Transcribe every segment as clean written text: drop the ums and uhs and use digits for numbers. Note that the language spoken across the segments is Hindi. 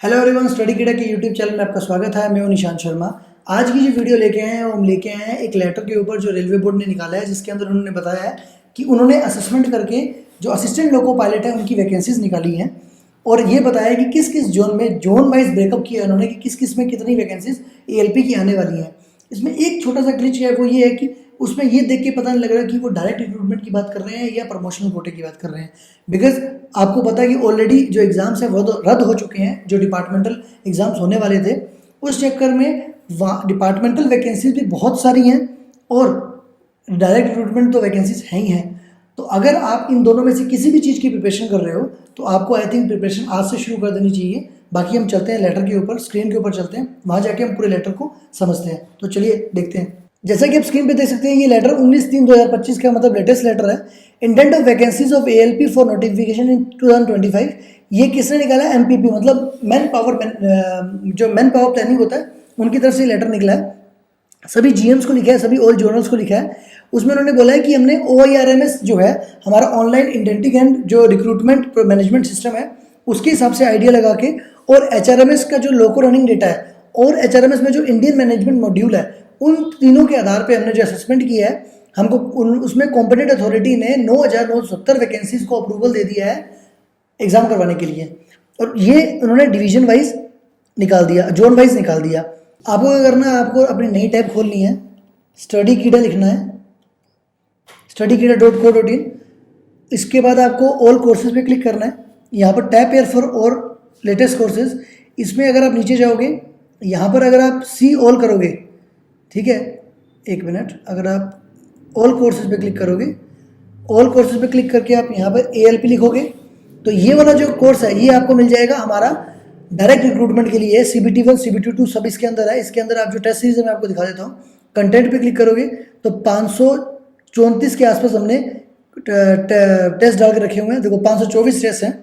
हेलो एवरीवन, स्टडी किडा के यूट्यूब चैनल में आपका स्वागत है। मैं हूं निशांत शर्मा। आज की जो वीडियो लेके आए हैं वो हम लेके आए हैं एक लेटर के ऊपर जो रेलवे बोर्ड ने निकाला है, जिसके अंदर उन्होंने बताया है कि उन्होंने असेसमेंट करके जो असिस्टेंट लोको पायलट है उनकी वैकेंसीज निकाली हैं और ये बताया कि किस किस जोन में जोन वाइज ब्रेकअप किया उन्होंने कि किस किस में कितनी वैकेंसीज ALP की आने वाली हैं। इसमें एक छोटा सा ग्लिच है, वो ये है कि उसमें ये देख के पता नहीं लग रहा कि वो डायरेक्ट रिक्रूटमेंट की बात कर रहे हैं या प्रमोशनल कोटे की बात कर रहे हैं। बिकॉज आपको पता है कि ऑलरेडी जो एग्ज़ाम्स हैं वो तो रद्द हो चुके हैं, जो डिपार्टमेंटल एग्ज़ाम्स होने वाले थे। उस चक्कर में डिपार्टमेंटल वैकेंसीज भी बहुत सारी हैं और डायरेक्ट रिक्रूटमेंट तो वैकेंसीज हैं ही हैं। तो अगर आप इन दोनों में से किसी भी चीज़ की प्रिपरेशन कर रहे हो तो आपको आई थिंक प्रिपरेशन आज से शुरू कर देनी चाहिए। बाकी हम चलते हैं लेटर के ऊपर, स्क्रीन के ऊपर चलते हैं, वहाँ जाके हम पूरे लेटर को समझते हैं। तो चलिए देखते हैं। जैसा कि आप स्क्रीन पे देख सकते हैं, ये लेटर 19/3/2025 का मतलब लेटेस्ट लेटर है। Intent of vacancies of ALP for notification इन 2025। ये किसने निकाला है? MPP मतलब मैन पावर प्लानिंग होता है, उनकी तरफ से लेटर निकला है। सभी GMs को लिखा है, सभी ऑल जोनल्स को लिखा है। उसमें उन्होंने बोला है कि हमने OIRMS जो है हमारा ऑनलाइन इंडेंटिंग एंड जो रिक्रूटमेंट मैनेजमेंट सिस्टम है उसके हिसाब से आइडिया लगा के, और HRMS का जो लोको रनिंग डेटा है और HRMS में जो इंडियन मैनेजमेंट मॉड्यूल है, उन तीनों के आधार पे हमने जो असेसमेंट किया है, हमको उसमें कॉम्पिटेंट अथॉरिटी ने 9,970 वैकेंसीज को अप्रूवल दे दिया है एग्जाम करवाने के लिए। और ये उन्होंने डिवीजन वाइज निकाल दिया, जोन वाइज निकाल दिया। आपको क्या करना है, आपको अपनी नई टैब खोलनी है, स्टडी कीडा लिखना है, studykeeda.co.in। इसके बाद आपको ऑल कोर्सेज पे क्लिक करना है। यहाँ पर टैप एयर फॉर और लेटेस्ट कोर्सेज, इसमें अगर आप नीचे जाओगे, यहाँ पर अगर आप सी ऑल करोगे, ठीक है, एक मिनट, अगर आप ऑल कोर्सेज पे क्लिक करोगे, ऑल कोर्सेज पे क्लिक करके आप यहाँ पर ALP लिखोगे तो ये वाला जो कोर्स है ये आपको मिल जाएगा हमारा डायरेक्ट रिक्रूटमेंट के लिए। CBT1 CBT2 सब इसके अंदर है। इसके अंदर आप जो टेस्ट सीरीज है मैं आपको दिखा देता हूँ। कंटेंट पे क्लिक करोगे तो 534 के आसपास हमने टेस्ट डाल के रखे हुए हैं। देखो 524 टेस्ट हैं।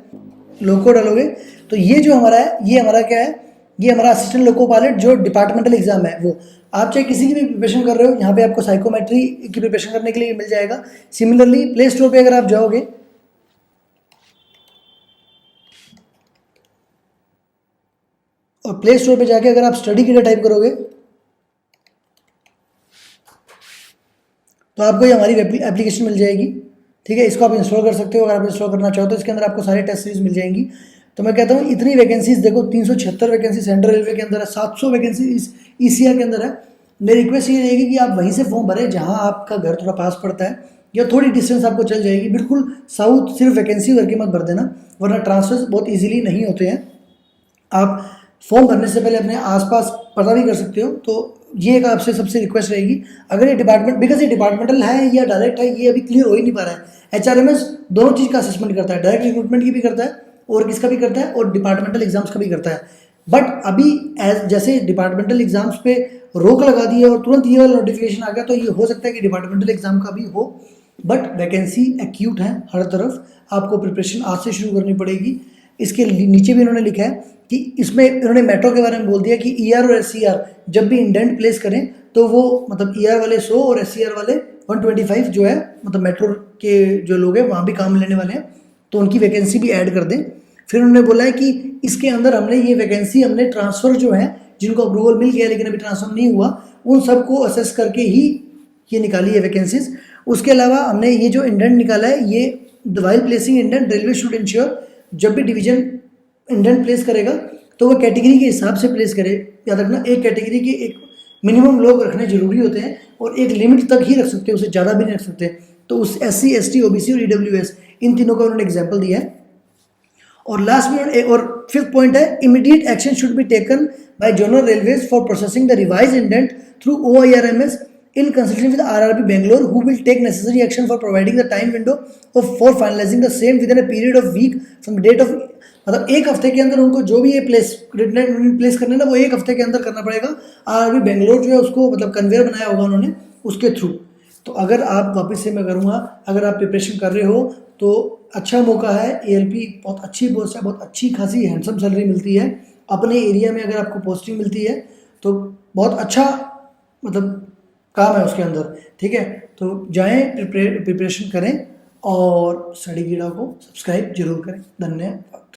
लोको डालोगे तो ये जो हमारा है, ये हमारा क्या है, ये हमारा असिस्टेंट लोको पायलट जो डिपार्टमेंटल एग्जाम है वो। आप चाहे किसी की भी प्रिपरेशन कर रहे हो, यहाँ पे आपको साइकोमेट्री की प्रिपरेशन करने के लिए मिल जाएगा। सिमिलरली प्ले स्टोर पे अगर आप जाओगे और प्ले स्टोर पे जाके अगर आप स्टडी कीडा टाइप करोगे तो आपको ये हमारी एप्लीकेशन मिल जाएगी, ठीक है। इसको आप इंस्टॉल कर सकते हो। अगर आप इंस्टॉल करना चाहो तो इसके अंदर आपको सारे टेस्ट सीरीज मिल जाएंगी। तो मैं कहता हूँ इतनी वैकेंसीज देखो, 376 वैकेंसी सेंट्रल रेलवे के अंदर है, 700 वैकेंसी ECR के अंदर है। मेरी रिक्वेस्ट ये रहेगी कि आप वहीं से फॉर्म भरें जहाँ आपका घर थोड़ा पास पड़ता है या थोड़ी डिस्टेंस आपको चल जाएगी। बिल्कुल साउथ सिर्फ वैकेंसी करके मत भर देना, वरना ट्रांसफर बहुत ईजिली नहीं होते हैं। आप फॉर्म भरने से पहले अपने आसपास पता भी कर सकते हो। तो ये एक आपसे सबसे रिक्वेस्ट रहेगी। अगर ये डिपार्टमेंट, बिकॉज ये डिपार्टमेंटल है या डायरेक्ट है, ये अभी क्लियर हो ही नहीं पा रहा है। HRMS दोनों चीज़ का असेसमेंट करता है, डायरेक्ट रिक्रूटमेंट की भी करता है और किसका भी करता है, और डिपार्टमेंटल एग्जाम्स का भी करता है। बट अभी जैसे डिपार्टमेंटल एग्जाम्स पे रोक लगा दी है और तुरंत ये वाला नोटिफिकेशन आ गया, तो ये हो सकता है कि डिपार्टमेंटल एग्जाम का भी हो। बट वैकेंसी एक्यूट है हर तरफ, आपको प्रिपरेशन आज से शुरू करनी पड़ेगी। इसके नीचे भी इन्होंने लिखा है कि इसमें इन्होंने मेट्रो के बारे में बोल दिया कि ER और SCR जब भी इंडेंट प्लेस करें तो वो मतलब ER वाले 100 और SCR वाले 125 जो है, मतलब मेट्रो के जो लोग हैं वहाँ भी काम लेने वाले हैं, तो उनकी वैकेंसी भी ऐड कर दें। फिर उन्होंने बोला है कि इसके अंदर हमने ये वैकेंसी हमने ट्रांसफ़र जो है, जिनको अप्रूवल मिल गया लेकिन अभी ट्रांसफ़र नहीं हुआ, उन सबको असेस करके ही ये निकाली है वैकेंसीज। उसके अलावा हमने ये जो इंडेंट निकाला है, ये while placing indent railway should ensure, जब भी डिवीजन इंडेंट प्लेस करेगा तो वो कैटेगरी के हिसाब से प्लेस करे। याद रखना, एक कैटेगरी के एक मिनिमम लोग रखने जरूरी होते हैं और एक लिमिट तक ही रख सकते हैं, उससे ज़्यादा भी नहीं रख सकते। तो उस SC ST OBC और EWS इन तीनों का उन्होंने एग्जाम्पल दिया है। और लास्ट में और 5th पॉइंट है, immediate action should be taken by zonal railways for processing the revise indent through OIRMS in consultation with RRB Bangalore, who will take necessary action for providing the time window for finalizing the same within a period of week from the date of, मतलब एक हफ्ते के अंदर उनको जो भी ये प्लेस करना है ना, वो एक हफ्ते के अंदर करना पड़ेगा। RRB बेंगलोर जो है उसको मतलब कन्वेयर बनाया होगा उन्होंने, उसके थ्रू। तो अगर आप वापस से मैं करूँगा, अगर आप प्रिपरेशन कर रहे हो तो अच्छा मौका है। ALP बहुत अच्छी पोस्ट है, बहुत अच्छी खासी हैंडसम सैलरी मिलती है। अपने एरिया में अगर आपको पोस्टिंग मिलती है तो बहुत अच्छा मतलब काम है उसके अंदर, ठीक है। तो जाएं, प्रिपरेशन करें और स्टडी कीडा को सब्सक्राइब जरूर करें। धन्यवाद।